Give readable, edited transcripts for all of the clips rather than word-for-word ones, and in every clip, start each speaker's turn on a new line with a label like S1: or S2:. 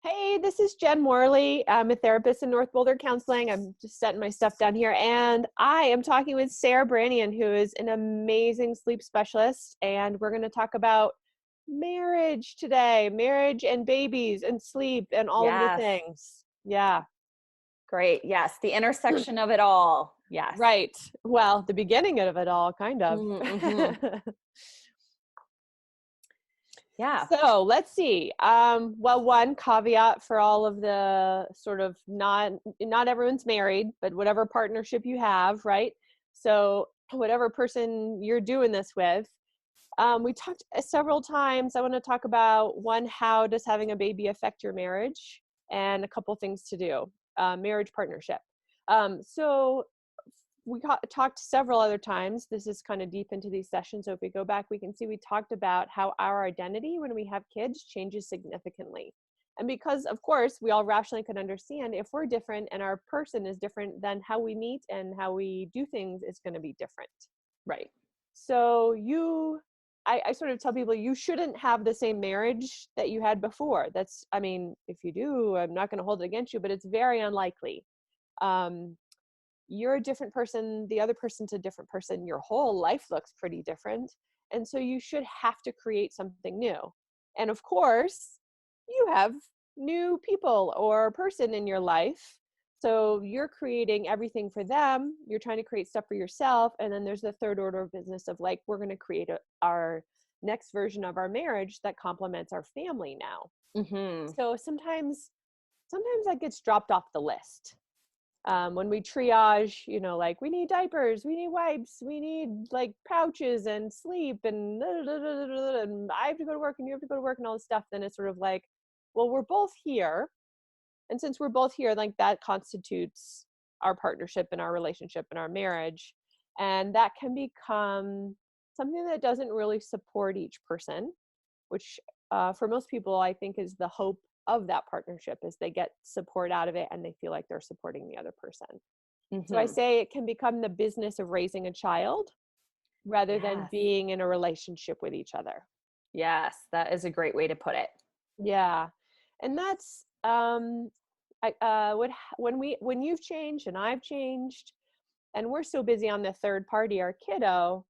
S1: Hey, this is Jen Morley. I'm a therapist in North Boulder Counseling. I'm just setting my stuff down here. And I am talking with Sarah Branian, who is an amazing sleep specialist. And we're going to talk about marriage today, marriage and babies and sleep and all of the
S2: Yes.
S1: things. Yeah.
S2: Great. Yes. The intersection of it all. Yes.
S1: Right. Well, the beginning of it all, kind of.
S2: Mm-hmm. Yeah.
S1: So let's see. Well, one caveat for all of the sort of not everyone's married, but whatever partnership you have, right? So whatever person you're doing this with, we talked several times. I want to talk about one, how does having a baby affect your marriage, and a couple things to do, marriage partnership. So we talked several other times. This is kind of deep into these sessions. So if we go back, we can see we talked about how our identity when we have kids changes significantly. And because, of course, we all rationally can understand if we're different and our person is different, then how we meet and how we do things is going to be different.
S2: Right.
S1: So I sort of tell people you shouldn't have the same marriage that you had before. I mean, if you do, I'm not going to hold it against you, but it's very unlikely. You're a different person, the other person's a different person, your whole life looks pretty different. And so you should have to create something new. And of course, you have new people or person in your life. So you're creating everything for them. You're trying to create stuff for yourself. And then there's the third order of business of like, we're going to create our next version of our marriage that complements our family now.
S2: Mm-hmm.
S1: So sometimes that gets dropped off the list. When we triage, like we need diapers, we need wipes, we need like pouches and sleep and I have to go to work and you have to go to work and all this stuff, then it's sort of like, well, we're both here. And since we're both here, like that constitutes our partnership and our relationship and our marriage. And that can become something that doesn't really support each person, which for most people, I think is the hope of that partnership, is they get support out of it and they feel like they're supporting the other person.
S2: Mm-hmm.
S1: So I say it can become the business of raising a child rather than
S2: Yes.
S1: Being in a relationship with each other.
S2: Yes. That is a great way to put it.
S1: Yeah. And that's when you've changed and I've changed and we're so busy on the third party, our kiddo,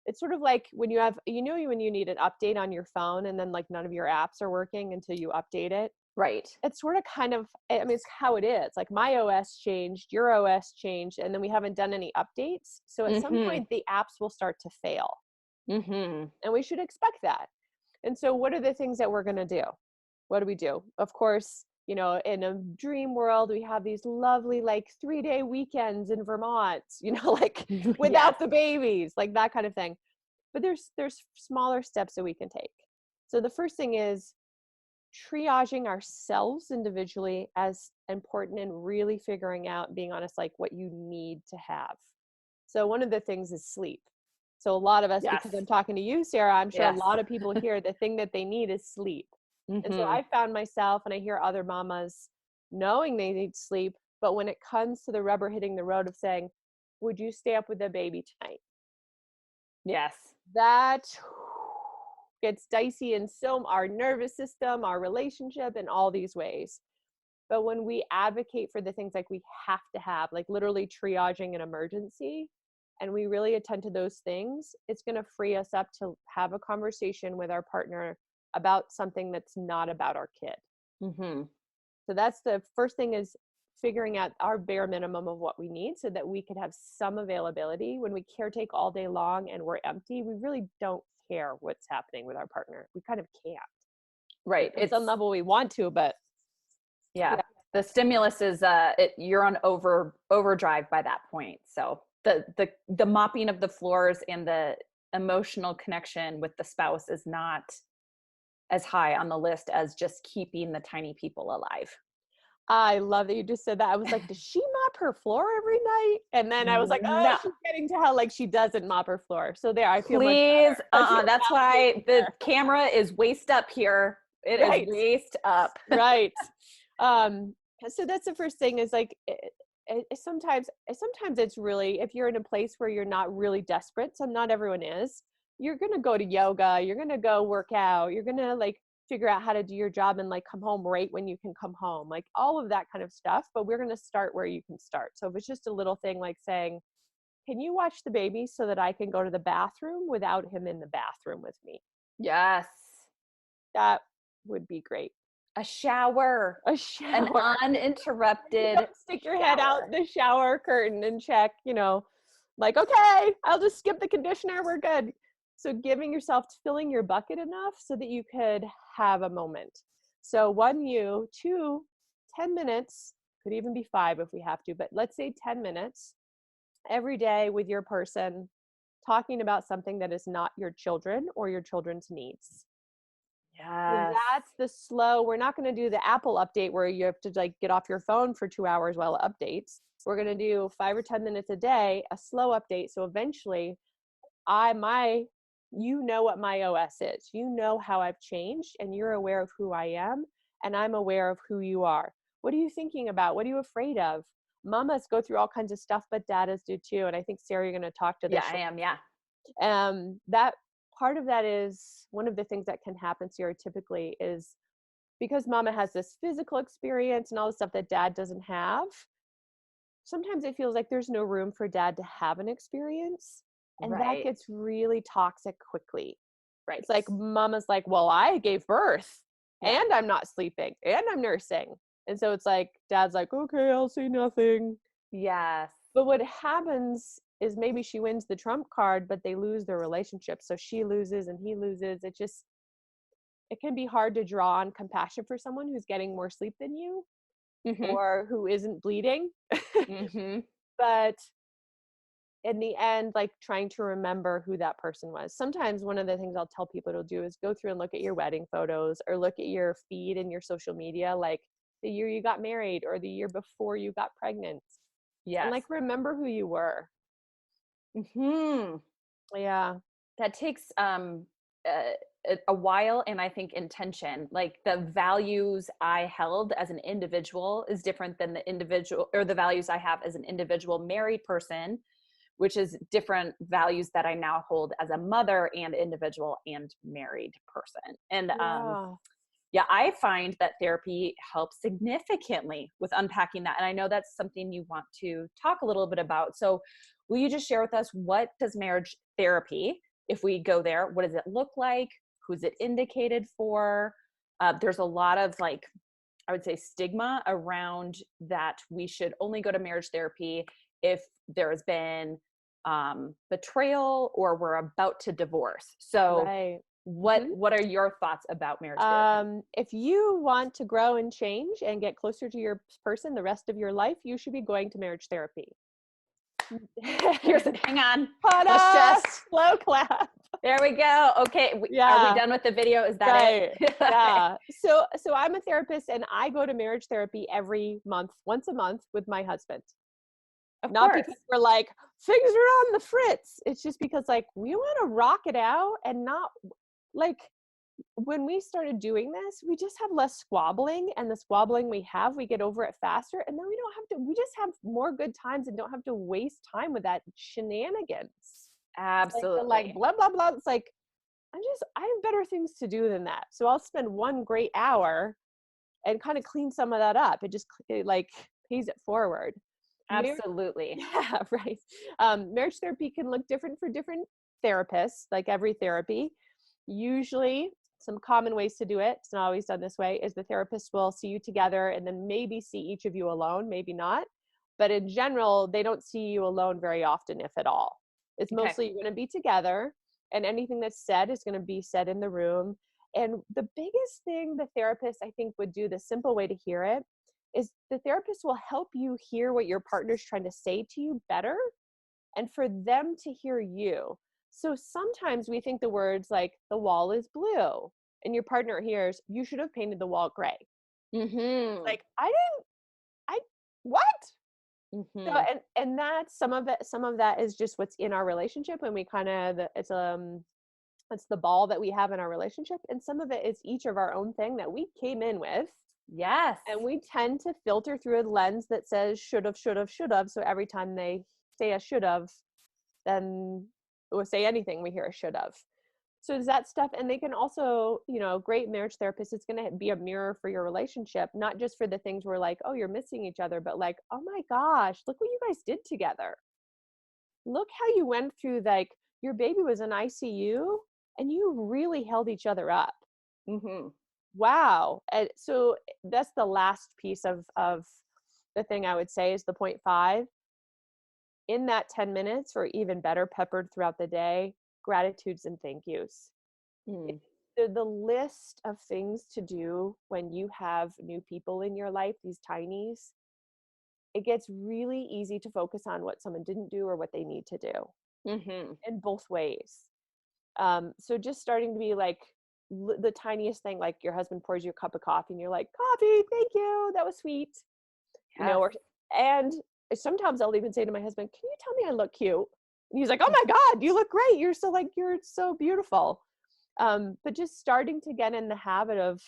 S1: it's sort of like when you have, when you need an update on your phone and then like none of your apps are working until you update it.
S2: Right.
S1: It's sort of kind of, I mean, it's how it is. Like my OS changed, your OS changed, and then we haven't done any updates. So at some point the apps will start to fail.
S2: Mm-hmm.
S1: And we should expect that. And so what are the things that we're going to do? What do we do? Of course, in a dream world, we have these lovely like 3-day weekends in Vermont, like without the babies, like that kind of thing. But there's smaller steps that we can take. So the first thing is triaging ourselves individually as important and really figuring out, being honest, like what you need to have. So one of the things is sleep. So a lot of us,
S2: Yes.
S1: because I'm talking to you, Sarah, I'm sure
S2: Yes.
S1: a lot of people here, the thing that they need is sleep.
S2: Mm-hmm.
S1: And so I found myself, and I hear other mamas knowing they need sleep, but when it comes to the rubber hitting the road of saying, would you stay up with the baby tonight?
S2: Yes.
S1: That gets dicey in our nervous system, our relationship, in all these ways. But when we advocate for the things like we have to have, like literally triaging an emergency, and we really attend to those things, it's going to free us up to have a conversation with our partner about something that's not about our kid.
S2: Mm-hmm.
S1: So that's the first thing, is figuring out our bare minimum of what we need so that we could have some availability. When we caretake all day long and we're empty, we really don't care what's happening with our partner. We kind of can't.
S2: Right.
S1: At some level we want to, but
S2: yeah. The stimulus is you're on overdrive by that point. So the mopping of the floors and the emotional connection with the spouse is not as high on the list as just keeping the tiny people alive.
S1: I love that you just said that. I was like, does she mop her floor every night? And then I was like, oh,
S2: No.
S1: she's getting to how like she doesn't mop her floor. So there, I feel much
S2: Please.
S1: better.
S2: That's why the camera is waist up here. It is waist up.
S1: Right. So that's the first thing, is like, sometimes it's really, if you're in a place where you're not really desperate, so not everyone is, you're going to go to yoga, you're going to go work out, you're going to like figure out how to do your job and like come home right when you can come home, like all of that kind of stuff. But we're going to start where you can start. So if it's just a little thing like saying, can you watch the baby so that I can go to the bathroom without him in the bathroom with me?
S2: Yes.
S1: That would be great.
S2: A shower.
S1: A
S2: An
S1: shower.
S2: uninterrupted
S1: Don't stick your head out the shower curtain and check, like, okay, I'll just skip the conditioner. We're good. So giving yourself, filling your bucket enough so that you could have a moment. So 1, you, 2, 10 minutes, could even be 5 if we have to, but let's say 10 minutes every day with your person talking about something that is not your children or your children's needs.
S2: Yes.
S1: That's the slow. We're not going to do the Apple update where you have to like get off your phone for 2 hours while it updates. We're going to do 5 or 10 minutes a day, a slow update. So eventually you know what my OS is. You know how I've changed and you're aware of who I am and I'm aware of who you are. What are you thinking about? What are you afraid of? Mamas go through all kinds of stuff, but daddas do too. And I think, Sarah, you're going to talk to this.
S2: Yeah, I am. Yeah.
S1: That part of that is one of the things that can happen, Sarah, typically is because mama has this physical experience and all the stuff that dad doesn't have. Sometimes it feels like there's no room for dad to have an experience. And that
S2: Right.
S1: gets really toxic quickly.
S2: Right.
S1: It's like mama's like, well, I gave birth
S2: Yeah.
S1: and I'm not sleeping and I'm nursing. And so it's like, dad's like, okay, I'll say nothing.
S2: Yes.
S1: But what happens is maybe she wins the trump card, but they lose their relationship. So she loses and he loses. It can be hard to draw on compassion for someone who's getting more sleep than you
S2: Mm-hmm.
S1: or who isn't bleeding.
S2: Mm-hmm.
S1: But in the end, like trying to remember who that person was. Sometimes one of the things I'll tell people to do is go through and look at your wedding photos or look at your feed and your social media, like the year you got married or the year before you got pregnant. And
S2: Yes.
S1: like remember who you were.
S2: Mm-hmm.
S1: Yeah.
S2: That takes a while, and I think intention. Like the values I held as an individual is different than the individual or the values I have as an individual married person, which is different values that I now hold as a mother and individual and married person. And
S1: Yeah.
S2: yeah, I find that therapy helps significantly with unpacking that. And I know that's something you want to talk a little bit about. So will you just share with us, what does marriage therapy, if we go there, what does it look like? Who's it indicated for? There's a lot of like, I would say, stigma around that we should only go to marriage therapy if there has been betrayal or we're about to divorce. So
S1: Right.
S2: what are your thoughts about marriage therapy?
S1: If you want to grow and change and get closer to your person the rest of your life, you should be going to marriage therapy.
S2: Hang on. No
S1: Ta-da!
S2: stress.
S1: Slow clap.
S2: There we go. Okay. Are we
S1: Yeah.
S2: done with the video? Is that
S1: Right.
S2: it?
S1: Yeah. So I'm a therapist and I go to marriage therapy every month, once a month with my husband.
S2: Of
S1: Not
S2: course.
S1: because we're like, things are on the fritz. It's just because like we want to rock it out and not like when we started doing this, we just have less squabbling, and the squabbling we have, we get over it faster, and then we just have more good times and don't have to waste time with that shenanigans.
S2: Absolutely.
S1: Like blah, blah, blah. It's like, I have better things to do than that. So I'll spend one great hour and kind of clean some of that up. It like pays it forward.
S2: Absolutely.
S1: Yeah, right. Marriage therapy can look different for different therapists, like every therapy. Usually, some common ways to do it, it's not always done this way, is the therapist will see you together and then maybe see each of you alone, maybe not. But in general, they don't see you alone very often, if at all. It's mostly you're going to be together, and anything that's said is going to be said in the room. And the biggest thing the therapist, I think, would do, the simple way to hear it, is the therapist will help you hear what your partner's trying to say to you better and for them to hear you. So sometimes we think the words like the wall is blue and your partner hears, you should have painted the wall gray.
S2: Mm-hmm.
S1: Like, what? So,
S2: Mm-hmm.
S1: and that's some of that is just what's in our relationship. And we kind of, it's the ball that we have in our relationship. And some of it is each of our own thing that we came in with.
S2: Yes.
S1: And we tend to filter through a lens that says should have, should have, should have. So every time they say a should have, then or say anything, we hear a should have. So does that stuff, and they can also, great marriage therapist, it's going to be a mirror for your relationship, not just for the things where like, oh, you're missing each other, but like, oh my gosh, look what you guys did together. Look how you went through, like, your baby was in ICU and you really held each other up.
S2: Mm-hmm.
S1: Wow. And so that's the last piece of the thing I would say is the point 5. In that 10 minutes, or even better, peppered throughout the day, gratitudes and thank yous.
S2: Mm.
S1: The list of things to do when you have new people in your life, these tinies, it gets really easy to focus on what someone didn't do or what they need to do,
S2: Mm-hmm.
S1: in both ways. So just starting to be like the tiniest thing, like your husband pours you a cup of coffee and you're like, coffee, thank you, that was sweet.
S2: Yes.
S1: And sometimes I'll even say to my husband, can you tell me I look cute? And he's like, oh my God, you look great. You're so beautiful. But just starting to get in the habit of,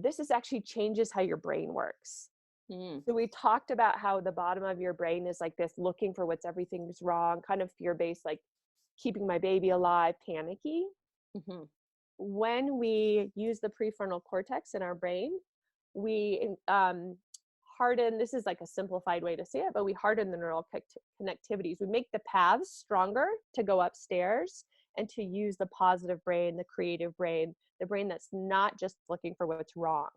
S1: this is actually changes how your brain works.
S2: Mm.
S1: So we talked about how the bottom of your brain is like this, looking for what's everything's wrong, kind of fear-based, like keeping my baby alive, panicky.
S2: Mm-hmm.
S1: When we use the prefrontal cortex in our brain, we harden, this is like a simplified way to say it, but we harden the neural connectivities. We make the paths stronger to go upstairs and to use the positive brain, the creative brain, the brain that's not just looking for what's wrong.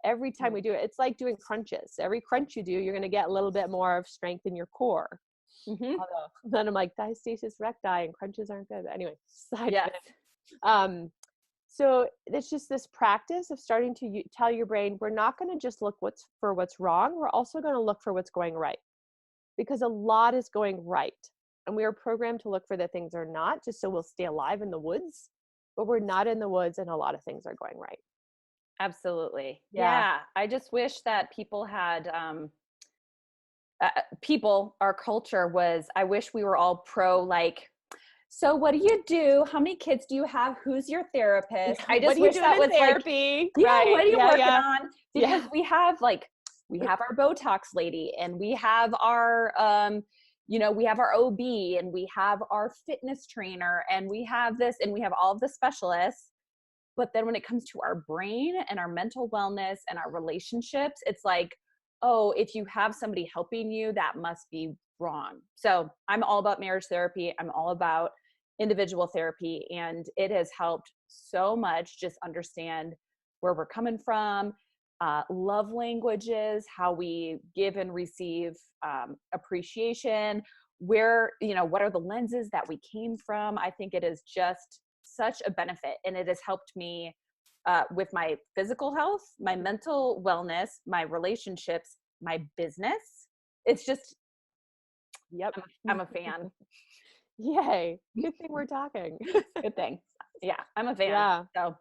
S1: Every time we do it, it's like doing crunches. Every crunch you do, you're going to get a little bit more of strength in your core.
S2: Mm-hmm.
S1: Although then I'm like, diastasis recti and crunches aren't good. But anyway,
S2: Yes.
S1: So it's just this practice of starting to tell your brain, we're not going to just look for what's wrong. We're also going to look for what's going right, because a lot is going right. And we are programmed to look for the things are not, just so we'll stay alive in the woods, but we're not in the woods and a lot of things are going right.
S2: Absolutely.
S1: Yeah.
S2: Yeah. I just wish that people had, our culture was, I wish we were all pro, like, so what do you do? How many kids do you have? Who's your therapist? I
S1: What
S2: just
S1: are you
S2: wish
S1: doing
S2: that
S1: in
S2: was
S1: therapy?
S2: like,
S1: Right.
S2: what are you
S1: Yeah.
S2: working
S1: Yeah.
S2: on? Because
S1: Yeah.
S2: we have our Botox lady, and we have our, we have our OB, and we have our fitness trainer, and we have this, and we have all of the specialists. But then when it comes to our brain and our mental wellness and our relationships, it's like, oh, if you have somebody helping you, that must be wrong. So I'm all about marriage therapy. I'm all about individual therapy. And it has helped so much just understand where we're coming from, love languages, how we give and receive appreciation, where, what are the lenses that we came from. I think it is just such a benefit, and it has helped me with my physical health, my mental wellness, my relationships, my business. It's just,
S1: Yep.
S2: I'm a fan.
S1: Yay. Good thing we're talking.
S2: Good thing. Yeah, I'm a fan.
S1: Yeah.
S2: So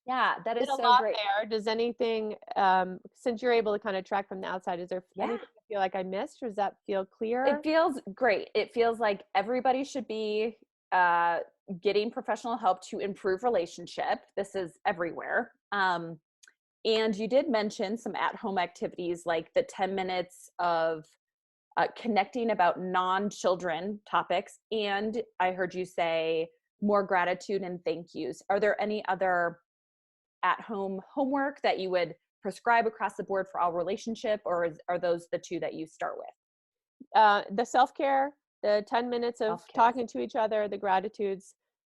S2: yeah, that is
S1: Did a
S2: so
S1: lot
S2: great.
S1: there. Does anything, since you're able to kind of track from the outside, is there anything you feel like I missed, or does that feel clear?
S2: It feels great. It feels like everybody should be getting professional help to improve relationship. This is everywhere. And you did mention some at-home activities, like the 10 minutes of connecting about non-children topics. And I heard you say more gratitude and thank yous. Are there any other at-home homework that you would prescribe across the board for all relationship, or are those the two that you start with?
S1: The self-care, the 10 minutes of
S2: Self-care.
S1: talking to each other, the gratitudes.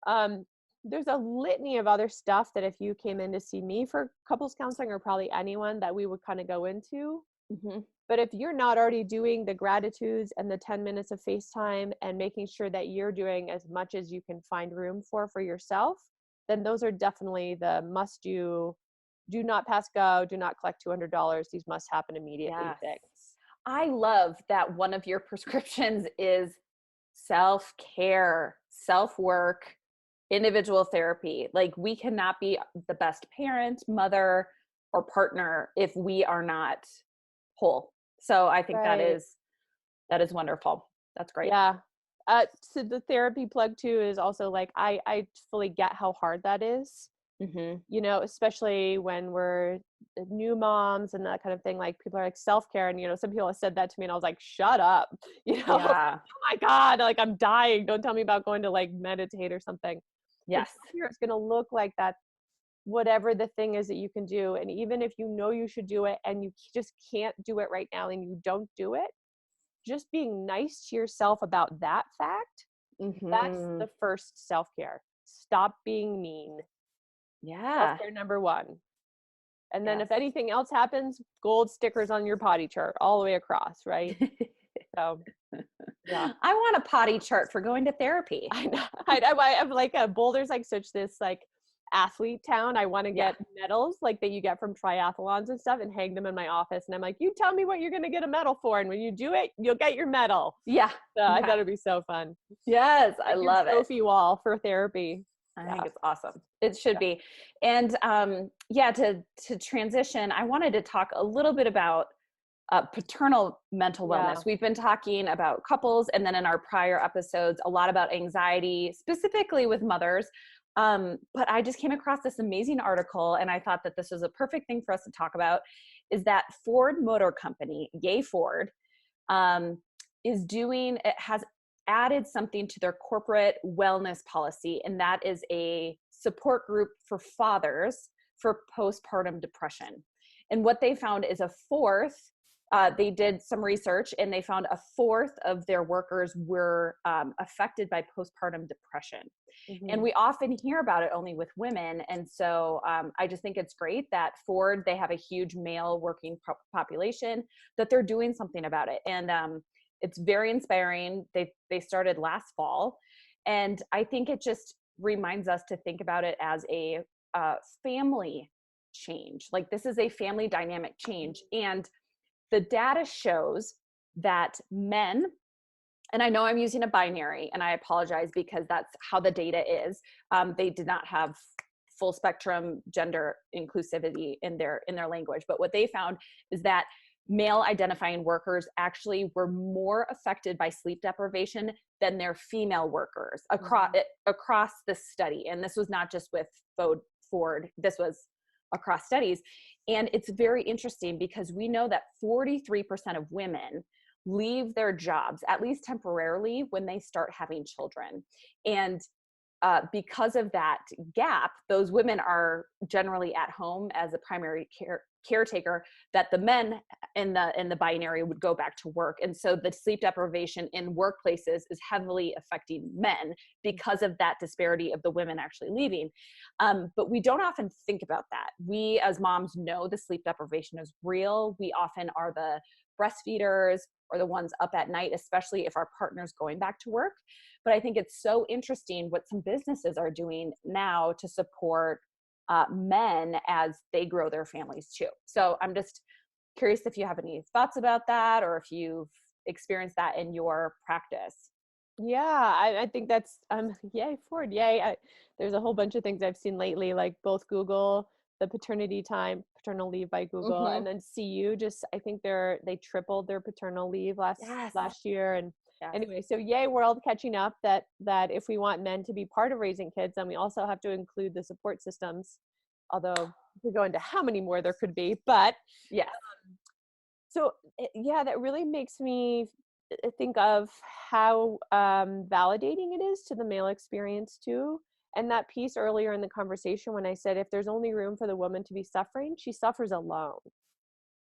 S1: There's a litany of other stuff that if you came in to see me for couples counseling, or probably anyone, that we would kind of go into.
S2: Mm-hmm.
S1: But if you're not already doing the gratitudes and the 10 minutes of FaceTime and making sure that you're doing as much as you can find room for yourself, then those are definitely the must do. Do not pass go, do not collect $200. These must happen immediately things.
S2: I love that one of your prescriptions is self-care, self-work, individual therapy. Like, we cannot be the best parent, mother, or partner if we are not whole. So I think that is wonderful. That's great.
S1: Yeah. So the therapy plug too is also like, I fully get how hard that is.
S2: Mm-hmm.
S1: Especially when we're new moms and that kind of thing, like people are like self-care, and some people have said that to me and I was like, shut up.
S2: Yeah.
S1: Oh my God, like I'm dying, don't tell me about going to like meditate or something. But
S2: Yes.
S1: self-care is going to look like that, whatever the thing is that you can do. And even if you should do it and you just can't do it right now and you don't do it, just being nice to yourself about that fact, that's
S2: Mm-hmm.
S1: the first self-care. Stop being mean.
S2: Yeah.
S1: Self-care number one. And then
S2: Yes.
S1: if anything else happens, gold stickers on your potty chart all the way across, right? So, yeah.
S2: I want a potty chart for going to therapy.
S1: I know. I'm like, Boulder's like such this like athlete town. I want to
S2: Yeah.
S1: get medals like that you get from triathlons and stuff and hang them in my office. And I'm like, you tell me what you're going to get a medal for. And when you do it, you'll get your medal.
S2: Yeah.
S1: So I
S2: Yeah.
S1: thought it'd be so fun.
S2: Yes. I
S1: Like your
S2: love it.
S1: trophy wall for therapy.
S2: I
S1: Yeah.
S2: think it's awesome. It should be. And yeah, to transition, I wanted to talk a little bit about paternal mental
S1: Yeah.
S2: wellness. We've been talking about couples, and then in our prior episodes, a lot about anxiety, specifically with mothers. But I just came across this amazing article, and I thought that this was a perfect thing for us to talk about, is that Ford Motor Company, yay Ford, has added something to their corporate wellness policy, and that is a support group for fathers for postpartum depression. And what they found is they did some research and they found a fourth of their workers were affected by postpartum depression.
S1: Mm-hmm.
S2: And we often hear about it only with women. And so I just think it's great that Ford, they have a huge male working population, that they're doing something about it. And it's very inspiring. They started last fall. And I think it just reminds us to think about it as a family change. Like this is a family dynamic change. And the data shows that men, and I know I'm using a binary and I apologize because that's how the data is. They did not have full spectrum gender inclusivity in their language. But what they found is that male identifying workers actually were more affected by sleep deprivation than their female workers across the study. And this was not just with Ford, this was across studies. And it's very interesting because we know that 43% of women leave their jobs, at least temporarily, when they start having children. And because of that gap, those women are generally at home as a primary caretaker, that the men in the binary would go back to work. And so the sleep deprivation in workplaces is heavily affecting men because of that disparity of the women actually leaving. But we don't often think about that. We as moms know the sleep deprivation is real. We often are the breastfeeders or the ones up at night, especially if our partner's going back to work. But I think it's so interesting what some businesses are doing now to support men as they grow their families too. So I'm just curious if you have any thoughts about that or if you've experienced that in your practice.
S1: Yeah, I think that's yay Ford, yay. There's a whole bunch of things I've seen lately, like both Google, the paternal leave by Google,
S2: Mm-hmm.
S1: and then CU just, I think they tripled their paternal leave
S2: Yes.
S1: last year. And
S2: Yes.
S1: anyway, so yay world catching up that if we want men to be part of raising kids, then we also have to include the support systems, although we go into how many more there could be. But
S2: yes.
S1: So yeah, that really makes me think of how validating it is to the male experience too. And that piece earlier in the conversation when I said, if there's only room for the woman to be suffering, she suffers alone.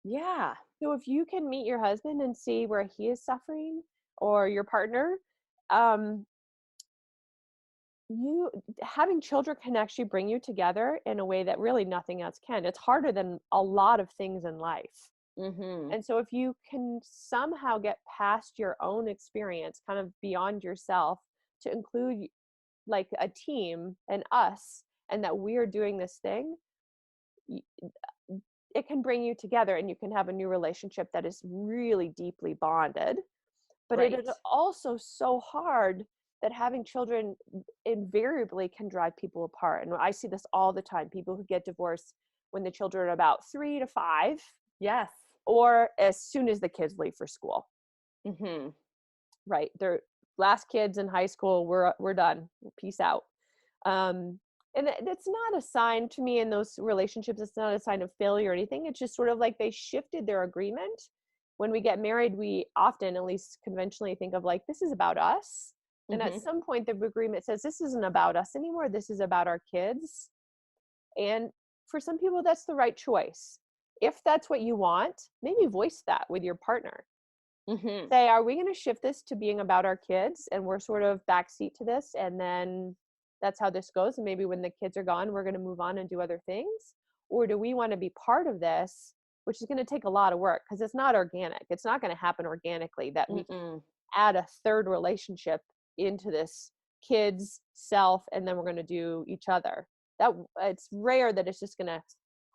S2: Yeah.
S1: So if you can meet your husband and see where he is suffering, or your partner, um, having children can actually bring you together in a way that really nothing else can. It's harder than a lot of things in life.
S2: Mm-hmm.
S1: And so if you can somehow get past your own experience, kind of beyond yourself, to include like a team and us, and that we're doing this thing, it can bring you together and you can have a new relationship that is really deeply bonded. But
S2: Right.
S1: it is also so hard that having children invariably can drive people apart. And I see this all the time, people who get divorced when the children are about 3 to 5.
S2: Yes.
S1: Or as soon as the kids leave for school.
S2: Mm-hmm.
S1: Right. They're last kids in high school, we're done. Peace out. And it's not a sign to me in those relationships. It's not a sign of failure or anything. It's just sort of like they shifted their agreement. When we get married, we often, at least conventionally, think of like, this is about us. And at
S2: Mm-hmm.
S1: some point, the agreement says, this isn't about us anymore. This is about our kids. And for some people, that's the right choice. If that's what you want, maybe voice that with your partner.
S2: Mm-hmm.
S1: Say, are we going to shift this to being about our kids and we're sort of backseat to this, and then that's how this goes, and maybe when the kids are gone we're going to move on and do other things? Or do we want to be part of this, which is going to take a lot of work because it's not organic. It's not going to happen organically that we
S2: Mm-mm.
S1: add a third relationship into this kids self and then we're going to do each other. That it's rare that it's just going to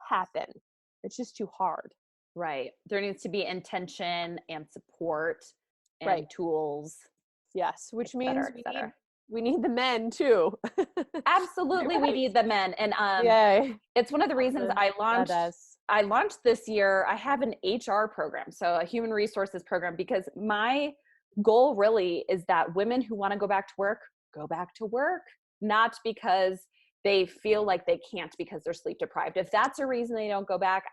S1: happen. It's just too hard.
S2: Right. There needs to be intention and support
S1: Right.
S2: and tools,
S1: Yes,
S2: et
S1: which means
S2: cetera, et cetera.
S1: we need the men too.
S2: Absolutely, we
S1: Right?
S2: need the men. And
S1: Yay.
S2: it's one of the reasons
S1: Husband, badass.
S2: I launched this year. I have an HR program, so a human resources program, because my goal really is that women who want to go back to work, not because they feel like they can't because they're sleep deprived. If that's a reason they don't go back,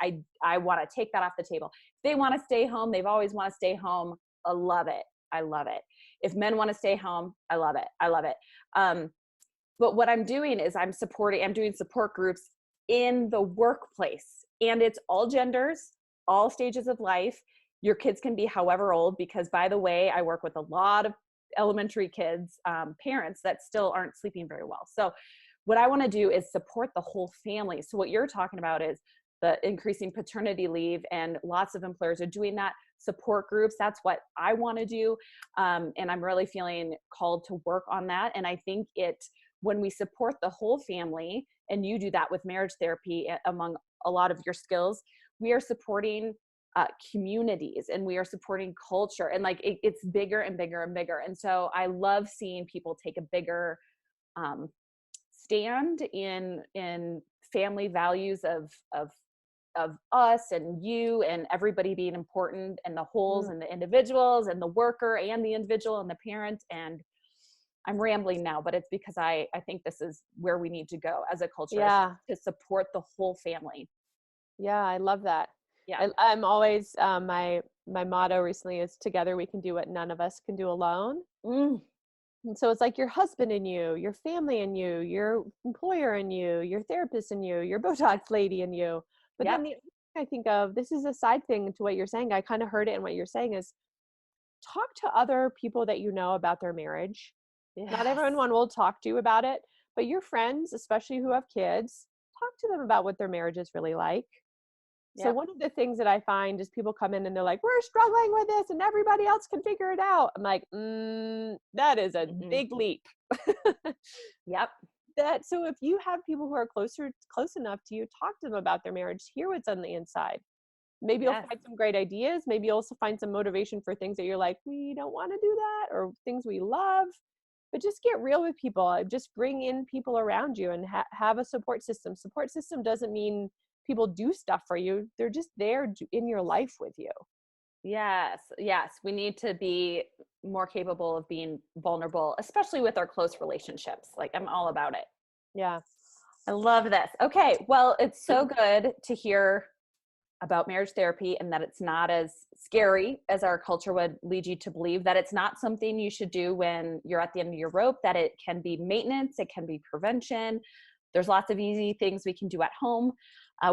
S2: I want to take that off the table. If they want to stay home, they've always want to stay home. I love it. I love it. If men want to stay home, I love it. I love it. But what I'm doing is I'm doing support groups in the workplace, and it's all genders, all stages of life. Your kids can be however old, because by the way, I work with a lot of elementary kids, parents that still aren't sleeping very well. So what I want to do is support the whole family. So what you're talking about is the increasing paternity leave, and lots of employers are doing that. Support groups, that's what I want to do. And I'm really feeling called to work on that. And I think when we support the whole family, and you do that with marriage therapy among a lot of your skills, we are supporting communities, and we are supporting culture, and like it's bigger and bigger and bigger. And so I love seeing people take a bigger um, stand in family values of us and you and everybody being important, and the wholes
S1: Mm.
S2: and the individuals and the worker and the individual and the parent. And I'm rambling now, but it's because I think this is where we need to go as a culture, is
S1: Yeah.
S2: to support the whole family.
S1: Yeah. I love that.
S2: Yeah.
S1: I'm always, my motto recently is, together we can do what none of us can do alone.
S2: Mm,
S1: And so it's like your husband and you, your family and you, your employer and you, your therapist and you, your Botox lady and you. But
S2: yep.
S1: then the other thing I think of, this is a side thing to what you're saying. I kind of heard it in what you're saying, is talk to other people that you know about their marriage. Not
S2: Yes.
S1: everyone will talk to you about it, but your friends, especially who have kids, talk to them about what their marriage is really like. So
S2: Yep.
S1: one of the things that I find is people come in and they're like, we're struggling with this and everybody else can figure it out. I'm like, that is a
S2: Mm-mm.
S1: big leap.
S2: Yep.
S1: So if you have people who are close enough to you, talk to them about their marriage, hear what's on the inside. Maybe you'll
S2: Yes.
S1: find some great ideas. Maybe you'll also find some motivation for things that you're like, we don't want to do that, or things we love. But just get real with people. Just bring in people around you and have a support system. Support system doesn't mean people do stuff for you. They're just there in your life with you.
S2: Yes. Yes. We need to be more capable of being vulnerable, especially with our close relationships. Like, I'm all about it.
S1: Yeah.
S2: I love this. Okay. Well, it's so good to hear about marriage therapy, and that it's not as scary as our culture would lead you to believe, that it's not something you should do when you're at the end of your rope, that it can be maintenance, it can be prevention. There's lots of easy things we can do at home.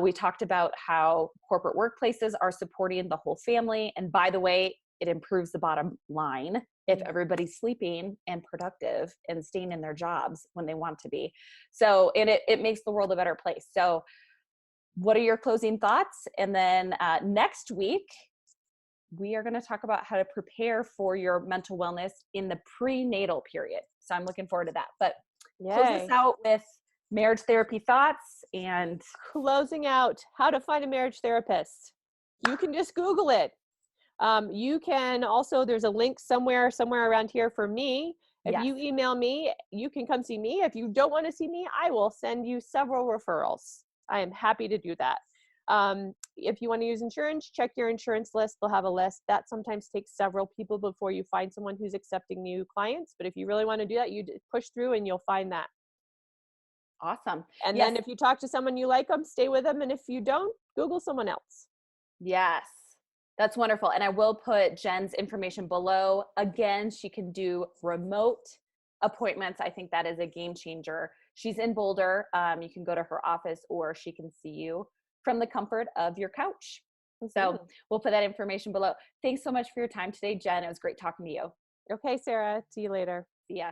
S2: We talked about how corporate workplaces are supporting the whole family. And by the way, it improves the bottom line if everybody's sleeping and productive and staying in their jobs when they want to be. So, and it makes the world a better place. So what are your closing thoughts? And then next week, we are going to talk about how to prepare for your mental wellness in the prenatal period. So I'm looking forward to that. But close this
S1: Yay.
S2: out with marriage therapy thoughts. And
S1: Closing out, how to find a marriage therapist. You can just Google it. You can also, there's a link somewhere around here for me. If
S2: yes,
S1: you email me, you can come see me. If you don't want to see me, I will send you several referrals. I am happy to do that. If you want to use insurance, check your insurance list. They'll have a list. That sometimes takes several people before you find someone who's accepting new clients. But if you really want to do that, you push through and you'll find that.
S2: Awesome.
S1: And
S2: Yes.
S1: then if you talk to someone you like them, stay with them. And if you don't, Google someone else.
S2: Yes. That's wonderful. And I will put Jen's information below. Again, she can do remote appointments. I think that is a game changer. She's in Boulder. You can go to her office or she can see you from the comfort of your couch. So we'll put that information below. Thanks so much for your time today, Jen. It was great talking to you.
S1: Okay, Sarah. See you later.
S2: See ya.